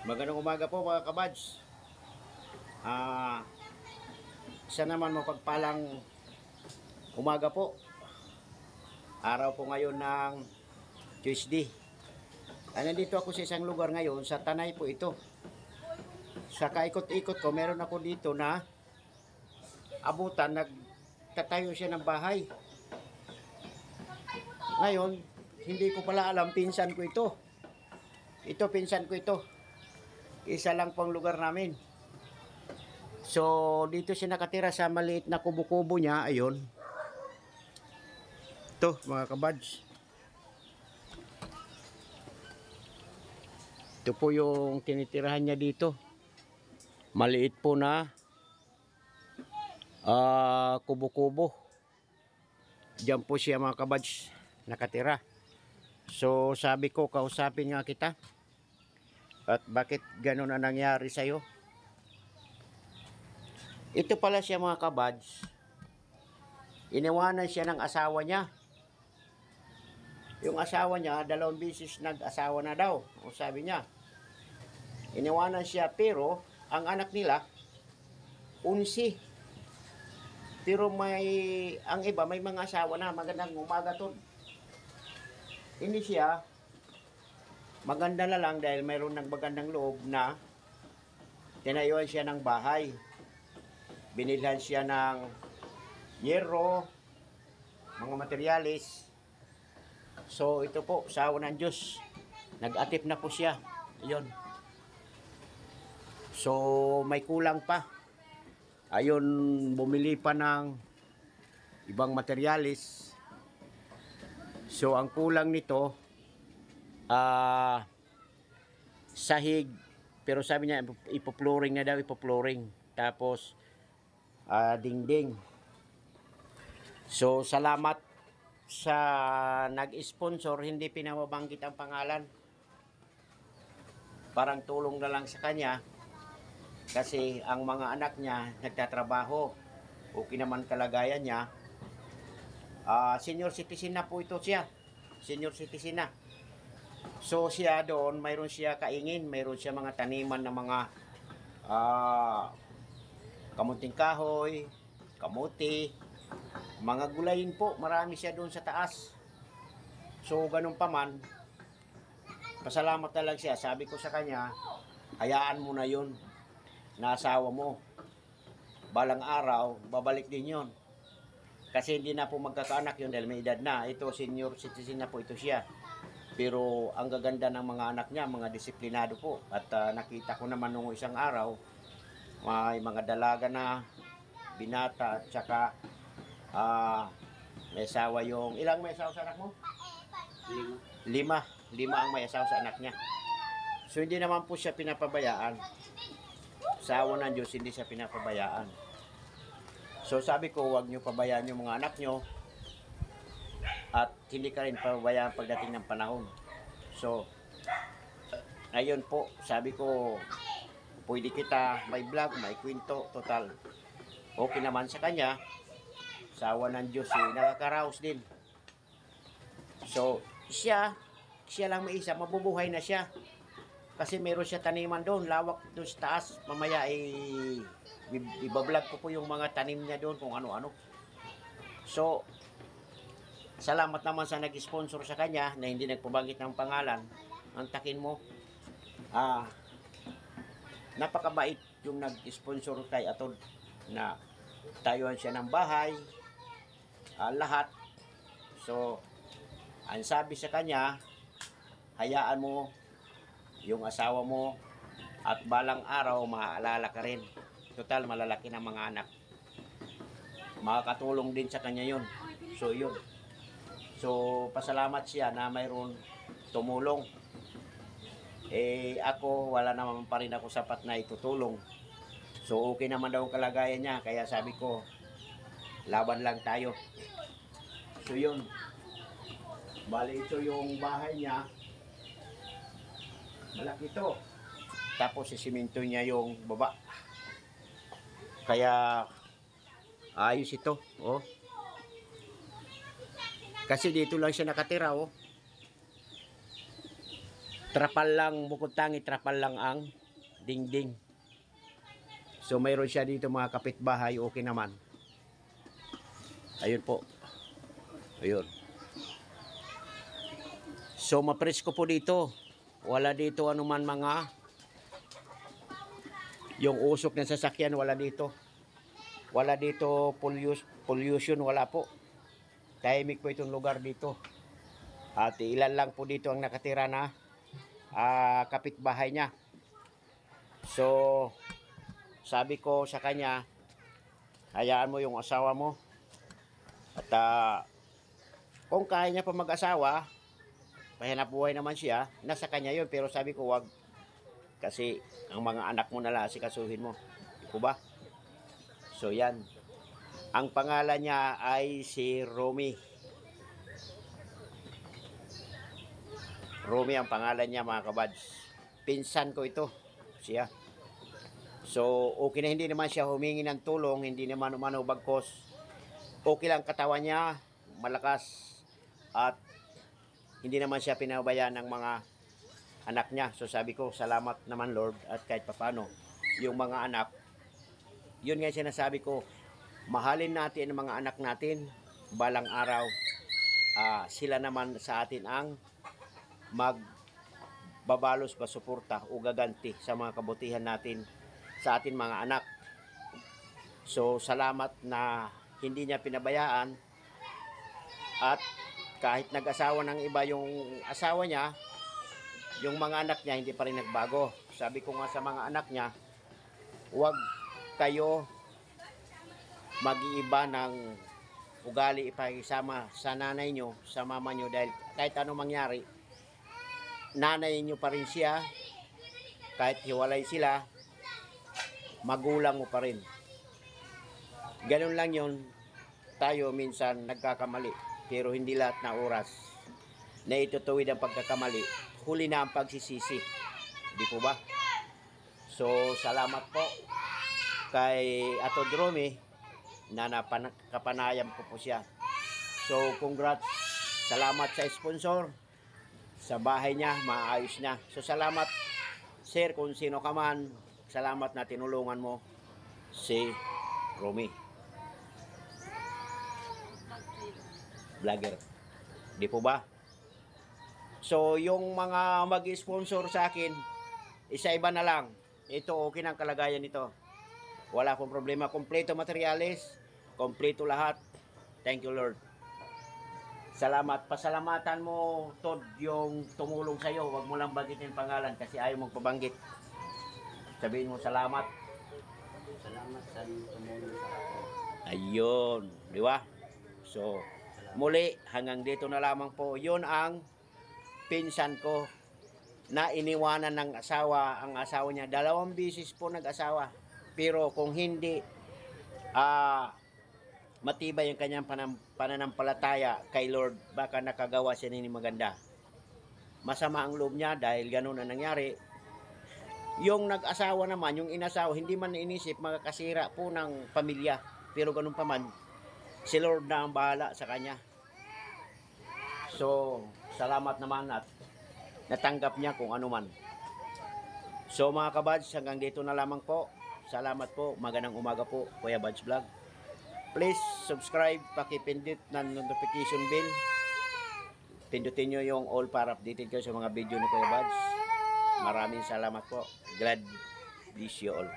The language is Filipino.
Magandang umaga po mga kabads. Ah, Isa naman mapagpalang umaga po. Araw po ngayon ng Tuesday. Nandito ako sa isang lugar ngayon, sa Tanay po ito. Sa kaikot-ikot ko, meron ako dito na abutan, nagtatayo siya ng bahay. Ngayon, hindi ko pala alam, pinsan ko ito. Pinsan ko ito. Isa lang pang lugar namin. So, dito siya nakatira sa maliit na kubo-kubo niya. Ayun. Ito, mga kabads. Ito po yung tinitirahan niya dito. Maliit po na kubo-kubo. Diyan po siya mga kabads nakatira. So, sabi ko, kausapin nga kita. At bakit ganun na nangyari sa'yo? Ito pala siya mga kabads. Iniwanan siya ng asawa niya. Yung asawa niya, 2 beses nag-asawa na daw. O sabi niya. Iniwanan siya pero ang anak nila 11. Pero ang iba may mga asawa na. Magandang umaga to. Hindi siya maganda na lang dahil mayroon ng magandang loob na tinayuan siya ng bahay. Binilhan siya ng yero, mga materyales. So ito po, sa awa ng Diyos, nag-atip na po siya. Ayun. So may kulang pa. Ayun, bumili pa ng ibang materyales. So ang kulang nito, sahig. Pero sabi niya, ipo-flooring na daw, ipo-flooring. Tapos, dingding. So salamat sa nag-sponsor, hindi pinababanggit ang pangalan. Parang tulong na lang sa kanya. Kasi ang mga anak niya nagtatrabaho. Okay naman kalagayan niya. Senior citizen na po ito siya. Senior citizen na. So siya doon, mayroon siya kaingin. Mayroon siya mga taniman na mga kamuting kahoy, kamuti, mga gulayin po. Marami siya doon sa taas. So ganun pa man, pasalamat na lang siya. Sabi ko sa kanya, hayaan mo na yun na asawa mo. Balang araw, babalik din yon. Kasi hindi na po magkakaanak yun dahil may edad na. Ito, senior citizen na po ito siya. Pero ang gaganda ng mga anak niya, mga disiplinado po. At nakita ko naman nung isang araw, may mga dalaga na binata at saka may asawa yung... Ilang may asawa sa anak mo? 5. 5 ang may asawa sa anak niya. So hindi naman po siya pinapabayaan. Sa awa ng Diyos, hindi siya pinapabayaan. So sabi ko, huwag nyo pabayaan yung mga anak nyo. At hindi ka rin pabayaan pagdating ng panahon. So, ngayon po, sabi ko, pwede kita may vlog, may kwento, total. Okay naman sa kanya. Sa awa ng Diyos, nakakaraos din. So, siya lang may isa, mabubuhay na siya. Kasi meron siya taniman doon, lawak doon sa taas. Mamaya ibablog ko po yung mga tanim niya doon kung ano-ano. So, salamat naman sa nag-sponsor sa kanya na hindi nagpabanggit ng pangalan. Ang takin mo, napakabait yung nag-sponsor kay Atod na tayuan siya ng bahay, lahat. So, ang sabi sa kanya, hayaan mo yung asawa mo at balang araw maaalala ka rin. Total, malalaki ng mga anak. Makakatulong din sa kanya yun. So, yun. So, pasalamat siya na mayroon tumulong. Ako, wala naman pa rin ako sapat na itutulong. So, okay naman daw kalagayan niya. Kaya sabi ko, laban lang tayo. So, yun. Bali, ito yung bahay niya. Malaki ito. Tapos sisimento niya yung baba. Kaya ayos ito, oh. Kasi dito lang siya nakatira, oh. Trapal lang, bukod tangi, trapal lang ang dingding. So mayroon siya dito mga kapitbahay, okay naman. Ayun po. Ayun. So mapresko po dito. Wala dito anuman mga yung usok ng sasakyan, wala dito. Wala dito pollution, wala po. Tahimik po itong lugar dito. At ilan lang po dito ang nakatira na kapitbahay niya. So sabi ko sa kanya, hayaan mo yung asawa mo. At kung kaya niya pa mag-asawa, pahanap buhay naman siya, nasa kanya yun. Pero sabi ko, wag. Kasi ang mga anak mo na lang asikasuhin mo. Di po ba? So yan. Ang pangalan niya ay si Romy. Romy ang pangalan niya mga kabads. Pinsan ko ito. Siya. So okay na, hindi naman siya humingi ng tulong. Hindi naman umano bagkos. Okay lang katawan niya. Malakas. At hindi naman siya pinabayaan ng mga anak niya. So sabi ko, salamat naman Lord. At kahit papano, yung mga anak, yun nga sinasabi ko, mahalin natin ang mga anak natin. Balang araw, sila naman sa atin ang magbabalos ba suporta o gaganti sa mga kabutihan natin sa atin mga anak. So salamat na hindi niya pinabayaan. At kahit nag-asawa ng iba yung asawa niya, yung mga anak niya hindi pa rin nagbago. Sabi ko nga sa mga anak niya, huwag kayo mag-iiba ng ugali ipakisama sa nanay nyo, sa mama nyo, dahil kahit anong mangyari, nanay nyo pa rin siya. Kahit hiwalay sila, magulang mo pa rin. Ganun lang yun. Tayo minsan nagkakamali, pero hindi lahat na oras na itutuwid ang pagkakamali, huli na ang pagsisisi. Di po ba? So salamat po kay Ato Romy na kapanayam ko po siya. So congrats, salamat sa sponsor sa bahay niya, maayos niya. So salamat sir, kung sino ka man, salamat na tinulungan mo si Romy, vlogger. Di po ba? So yung mga mag-sponsor sa akin, isa-iba na lang. Ito okay ng kalagayan nito. Wala akong problema. Kompleto materialis, kompleto lahat. Thank you Lord. Salamat. Pasalamatan mo Todd yung tumulong sa iyo. Huwag mo lang banggitin pangalan kasi ayaw mong pabanggit. Sabihin mo salamat. Salamat sa tumulong sa akin. Ayun, di ba? So muli hanggang dito na lamang po. Yun ang pinsan ko na iniwanan ng asawa, ang asawa niya. 2 beses po nag-asawa. Pero kung hindi matibay ang kanyang pananampalataya kay Lord, baka nakagawa siya nini maganda. Masama ang loob niya dahil ganun ang nangyari. Yung nag-asawa naman, yung inasawa, hindi man inisip makakasira po ng pamilya. Pero ganun pa man, si Lord na ang bahala sa kanya. So salamat naman at natanggap niya kung ano man. So mga kabads, hanggang dito na lamang po. Salamat po. Magandang umaga po, Kuya Bads Vlog. Please subscribe, pakipindit ng notification bell. Pindutin nyo yung all para updated kayo sa mga video ni Kuya Bads. Maraming salamat po. God bless you all.